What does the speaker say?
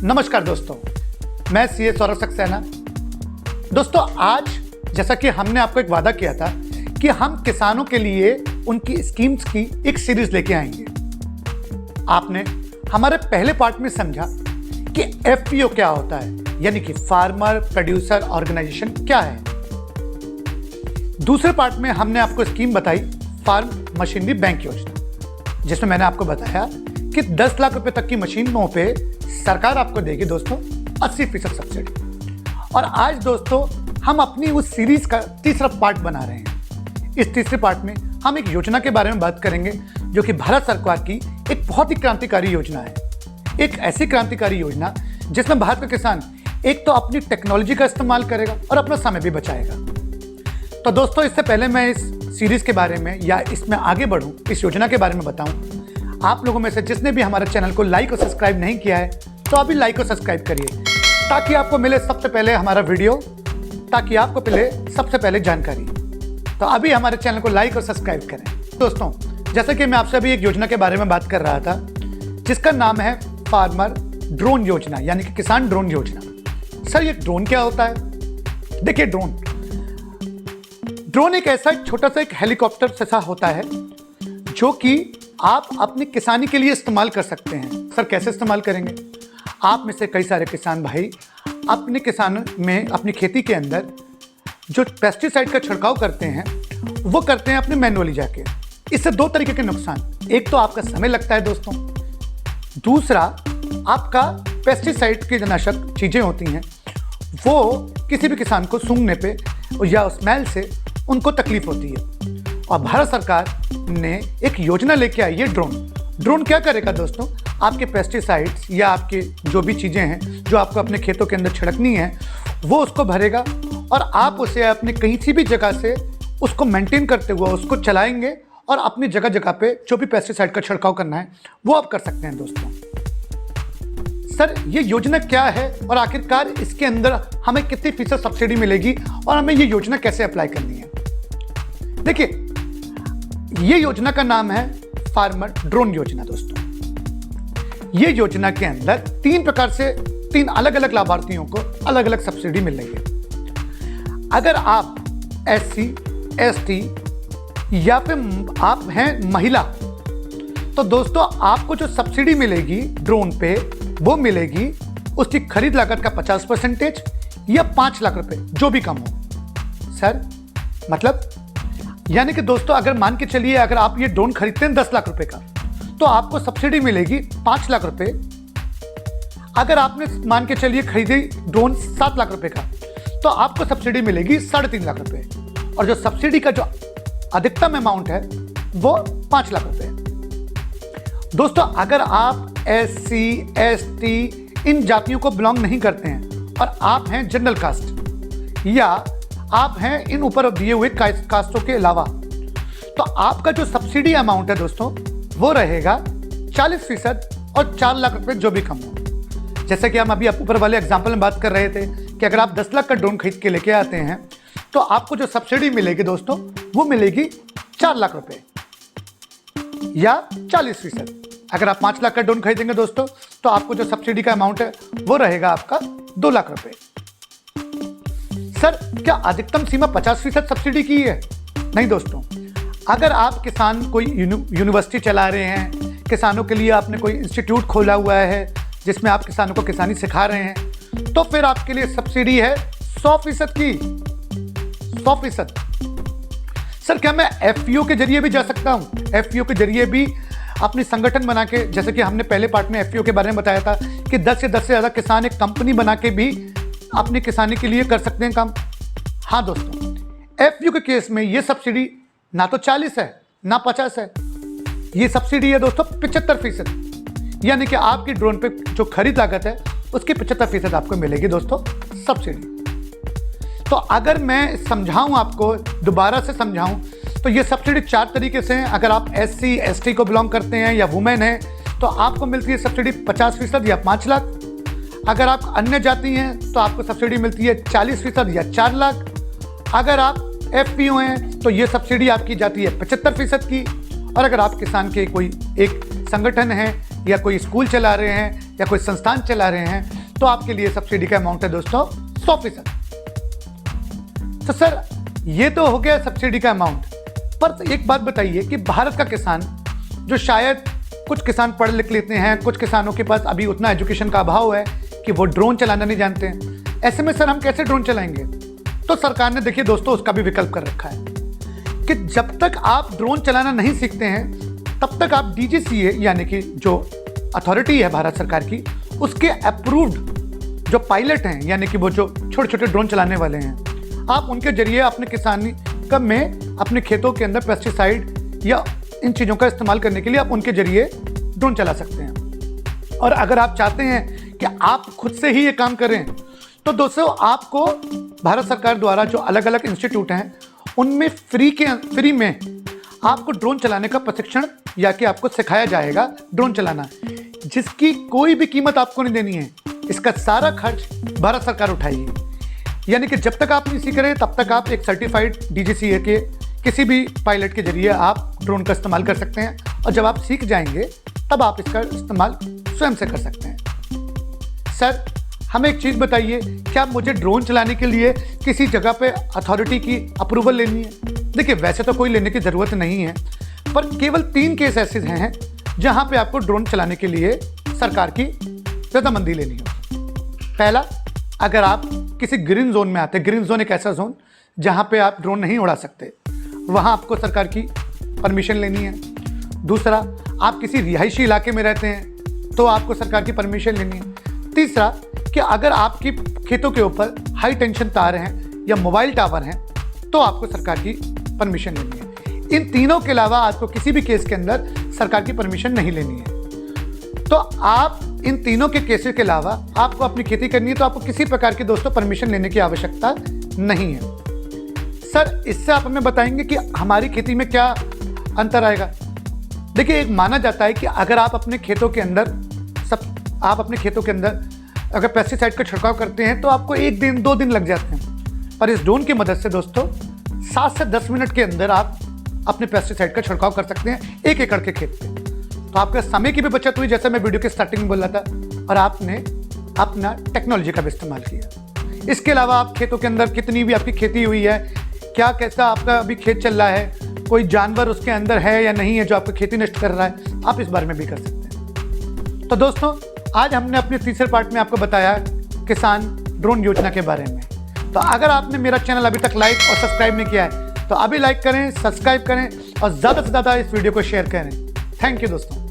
नमस्कार दोस्तों, मैं सीए सौरभ सक्सेना। दोस्तों, आज जैसा कि हमने आपको एक वादा किया था कि हम किसानों के लिए उनकी स्कीम्स की एक सीरीज लेके आएंगे। आपने हमारे पहले पार्ट में समझा कि एफपीओ क्या होता है, यानी कि फार्मर प्रोड्यूसर ऑर्गेनाइजेशन क्या है। दूसरे पार्ट में हमने आपको स्कीम बताई फार्म मशीनरी बैंक योजना, जिसमें मैंने आपको बताया कि 10 लाख रुपए तक की मशीनों पे सरकार आपको देगी दोस्तों 80% सब्सिडी। और आज दोस्तों हम अपनी उस सीरीज का तीसरा पार्ट बना रहे हैं। इस तीसरे पार्ट में हम एक योजना के बारे में बात करेंगे जो कि भारत सरकार की एक बहुत ही क्रांतिकारी योजना है। एक ऐसी क्रांतिकारी योजना जिसमें भारत का किसान एक तो अपनी टेक्नोलॉजी का इस्तेमाल करेगा और अपना समय भी बचाएगा। तो दोस्तों, इससे पहले मैं इस सीरीज के बारे में या इसमें आगे बढ़ूं, इस योजना के बारे में बताऊं, आप लोगों में से जिसने भी हमारे चैनल को लाइक और सब्सक्राइब नहीं किया है तो अभी लाइक और सब्सक्राइब करिए, ताकि आपको मिले सबसे पहले हमारा वीडियो, ताकि आपको मिले सबसे पहले जानकारी। तो अभी हमारे चैनल को लाइक और सब्सक्राइब करें। दोस्तों, जैसे कि मैं आपसे अभी एक योजना के बारे में बात कर रहा था जिसका नाम है फार्मर ड्रोन योजना, यानी कि किसान ड्रोन योजना। सर, ये ड्रोन क्या होता है? देखिए, ड्रोन एक ऐसा छोटा सा एक हेलीकॉप्टर जैसा होता है जो कि आप अपनी किसानी के लिए इस्तेमाल कर सकते हैं। सर, कैसे इस्तेमाल करेंगे? आप में से कई सारे किसान भाई अपने किसान में अपनी खेती के अंदर जो पेस्टिसाइड का छिड़काव करते हैं वो करते हैं अपने मैनुअली जाके। इससे दो तरीके के नुकसान, एक तो आपका समय लगता है दोस्तों, दूसरा आपका पेस्टिसाइड की जो नाशक चीज़ें होती हैं वो किसी भी किसान को सूंघने पे या स्मेल से उनको तकलीफ होती है। और भारत सरकार ने एक योजना लेके आई है ड्रोन क्या करेगा दोस्तों? आपके पेस्टिसाइड्स या आपके जो भी चीज़ें हैं जो आपको अपने खेतों के अंदर छिड़कनी है वो उसको भरेगा और आप उसे अपने कहीं सी भी जगह से उसको मेंटेन करते हुए उसको चलाएंगे और अपनी जगह जगह पे जो भी पेस्टिसाइड का छिड़काव करना है वो आप कर सकते हैं दोस्तों। सर, ये योजना क्या है और आखिरकार इसके अंदर हमें कितनी फीसद सब्सिडी मिलेगी और हमें ये योजना कैसे अप्लाई करनी है? देखिए, ये योजना का नाम है फार्मर ड्रोन योजना दोस्तों। ये योजना के अंदर तीन अलग अलग लाभार्थियों को अलग अलग सब्सिडी मिल रही है। अगर आप SC, ST या फिर आप हैं महिला, तो दोस्तों आपको जो सब्सिडी मिलेगी ड्रोन पे वो मिलेगी उसकी खरीद लागत का 50% या 5 लाख रुपए, जो भी कम हो। सर, मतलब यानी कि दोस्तों अगर मान के चलिए अगर आप ये ड्रोन खरीदते हैं 10 लाख रुपए का तो आपको सब्सिडी मिलेगी 5 लाख रुपए। अगर आपने मान के चलिए खरीदी ड्रोन 7 लाख रुपए का तो आपको सब्सिडी मिलेगी 3.5 लाख रुपए। और जो सब्सिडी का जो अधिकतम अमाउंट है वो 5 लाख रुपए। दोस्तों, अगर आप SC, ST इन जातियों को बिलोंग नहीं करते हैं और आप हैं जनरल कास्ट या आप हैं इन ऊपर दिए हुए कास्टों के अलावा, तो आपका जो सब्सिडी अमाउंट है दोस्तों वो रहेगा 40% और 4 लाख रुपए, जो भी कम हो। जैसे कि हम अभी ऊपर वाले एग्जाम्पल में बात कर रहे थे कि अगर आप 10 लाख का ड्रोन खरीद के लेके आते हैं तो आपको जो सब्सिडी मिलेगी दोस्तों वो मिलेगी 4 लाख रुपए या 40%। अगर आप 5 लाख का ड्रोन खरीदेंगे दोस्तों तो आपको जो सब्सिडी का अमाउंट है वो रहेगा आपका 2 लाख रुपए। सर, क्या अधिकतम सीमा 50% सब्सिडी की है? नहीं दोस्तों, अगर आप किसान कोई यूनिवर्सिटी चला रहे हैं, किसानों के लिए आपने कोई इंस्टीट्यूट खोला हुआ है जिसमें आप किसानों को किसानी सिखा रहे हैं, तो फिर आपके लिए सब्सिडी है 100% की, 100%। सर, क्या मैं FPO के जरिए भी जा सकता हूं? FPO के जरिए भी अपनी संगठन बना के, जैसे कि हमने पहले पार्ट में FPO के बारे में बताया था कि 10 से ज़्यादा किसान एक कंपनी बना के भी अपनी किसानी के लिए कर सकते हैं काम। हाँ दोस्तों, FPO के केस में ये सब्सिडी ना तो 40 है ना 50 है, ये सब्सिडी है दोस्तों 75%। यानी कि आपकी ड्रोन पे जो खरीद लागत है उसकी 75% आपको मिलेगी दोस्तों सब्सिडी। तो अगर मैं समझाऊं, आपको दोबारा से समझाऊं, तो ये सब्सिडी 4 तरीके से है। अगर आप SC, ST को बिलोंग करते हैं या वुमेन है तो आपको मिलती है सब्सिडी 50% या 5 लाख। अगर आप अन्य जाति हैं तो आपको सब्सिडी मिलती है 40% या 4 लाख। अगर आप FPO हैं तो ये सब्सिडी आपकी जाती है 75% की। और अगर आप किसान के कोई एक संगठन है या कोई स्कूल चला रहे हैं या कोई संस्थान चला रहे हैं तो आपके लिए सब्सिडी का अमाउंट है दोस्तों 100%। तो सर ये तो हो गया सब्सिडी का अमाउंट, पर एक बात बताइए कि भारत का किसान जो शायद कुछ किसान पढ़ लिख लेते हैं, कुछ किसानों के पास अभी उतना एजुकेशन का अभाव है कि वो ड्रोन चलाना नहीं जानते हैं, ऐसे में सर हम कैसे ड्रोन चलाएंगे? तो सरकार ने देखिए दोस्तों उसका भी विकल्प कर रखा है कि जब तक आप ड्रोन चलाना नहीं सीखते हैं तब तक आप DGCA यानी कि जो अथॉरिटी है भारत सरकार की, उसके अप्रूव्ड जो पायलट हैं यानी कि वो जो छोटे छोटे ड्रोन चलाने वाले हैं, आप उनके जरिए अपने किसानी कम में अपने खेतों के अंदर पेस्टिसाइड या इन चीज़ों का इस्तेमाल करने के लिए आप उनके जरिए ड्रोन चला सकते हैं। और अगर आप चाहते हैं कि आप खुद से ही ये काम करें तो दोस्तों आपको भारत सरकार द्वारा जो अलग अलग इंस्टीट्यूट हैं उनमें फ्री में आपको ड्रोन चलाने का प्रशिक्षण या कि आपको सिखाया जाएगा ड्रोन चलाना, जिसकी कोई भी कीमत आपको नहीं देनी है। इसका सारा खर्च भारत सरकार उठाएगी। यानी कि जब तक आप नहीं सीख रहे तब तक आप एक सर्टिफाइड DGCA के किसी भी पायलट के जरिए आप ड्रोन का इस्तेमाल कर सकते हैं, और जब आप सीख जाएंगे तब आप इसका इस्तेमाल स्वयं से कर सकते हैं। सर हमें एक चीज़ बताइए, क्या मुझे ड्रोन चलाने के लिए किसी जगह पे अथॉरिटी की अप्रूवल लेनी है? देखिए वैसे तो कोई लेने की ज़रूरत नहीं है, पर केवल 3 केस ऐसे हैं जहां पे आपको ड्रोन चलाने के लिए सरकार की रजामंदी लेनी होगी। पहला, अगर आप किसी ग्रीन जोन में आते हैं, ग्रीन जोन एक ऐसा जोन जहां पे आप ड्रोन नहीं उड़ा सकते, वहां आपको सरकार की परमिशन लेनी है। दूसरा, आप किसी रिहायशी इलाके में रहते हैं तो आपको सरकार की परमिशन लेनी है। तीसरा, कि अगर आपकी खेतों के ऊपर हाई टेंशन तार हैं या मोबाइल टावर हैं तो आपको सरकार की परमिशन लेनी है। इन तीनों के अलावा आपको किसी भी केस के अंदर सरकार की परमिशन नहीं लेनी है। तो आप इन तीनों के केसेस के अलावा आपको अपनी खेती करनी है तो आपको किसी प्रकार की दोस्तों परमिशन लेने की आवश्यकता नहीं है। सर इससे आप हमें बताएंगे कि हमारी खेती में क्या अंतर आएगा? देखिए एक माना जाता है कि अगर आप अपने खेतों के अंदर अगर पेस्टिसाइड का छिड़काव करते हैं तो आपको 1 दिन 2 दिन लग जाते हैं, पर इस ड्रोन की मदद से दोस्तों 7 से 10 मिनट के अंदर आप अपने पेस्टिसाइड का छिड़काव कर सकते हैं 1 एकड़ के खेत पे। तो आपका समय की भी बचत हुई, जैसे मैं वीडियो के स्टार्टिंग में बोल रहा था, और आपने अपना टेक्नोलॉजी का भी इस्तेमाल किया। इसके अलावा आप खेतों के अंदर कितनी भी आपकी खेती हुई है, क्या कैसा आपका अभी खेत चल रहा है, कोई जानवर उसके अंदर है या नहीं है जो आपकी खेती नष्ट कर रहा है, आप इस बारे में भी कर सकते हैं। तो दोस्तों आज हमने अपने तीसरे पार्ट में आपको बताया किसान ड्रोन योजना के बारे में। तो अगर आपने मेरा चैनल अभी तक लाइक और सब्सक्राइब नहीं किया है तो अभी लाइक करें, सब्सक्राइब करें और ज़्यादा से ज़्यादा इस वीडियो को शेयर करें। थैंक यू दोस्तों।